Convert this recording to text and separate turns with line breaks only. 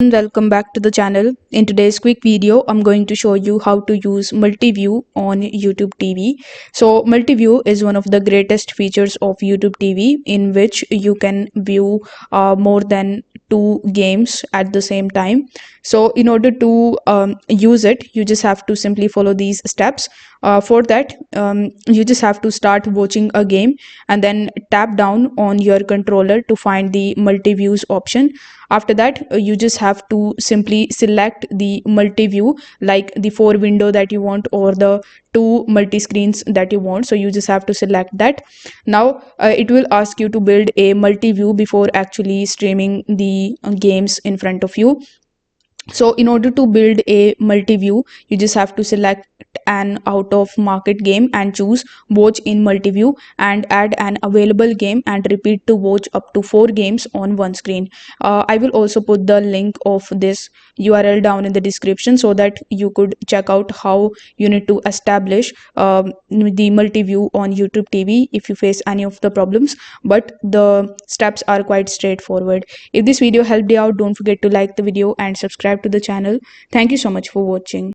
Welcome back to the channel. In today's quick video, I'm going to show you how to use multi-view on YouTube TV. So multi-view is one of the greatest features of YouTube TV in which you can view more than two games at the same time. So in order to use it, you just have to simply follow these steps. For that, you just have to start watching a game and then tap down on your controller to find the multi-views option. After that, you just have to simply select the multi-view, like the four window that you want or the two multi-screens that you want. So you just have to select that. Now it will ask you to build a multi-view before actually streaming the games in front of you. So in order to build a multi-view, you just have to select an out of market game and choose watch in multi-view and add an available game and repeat to watch up to 4 games on one screen. I will also put the link of this URL down in the description so that you could check out how you need to establish the multi-view on YouTube TV if you face any of the problems, but the steps are quite straightforward. If this video helped you out, don't forget to like the video and subscribe to the channel. Thank you so much for watching.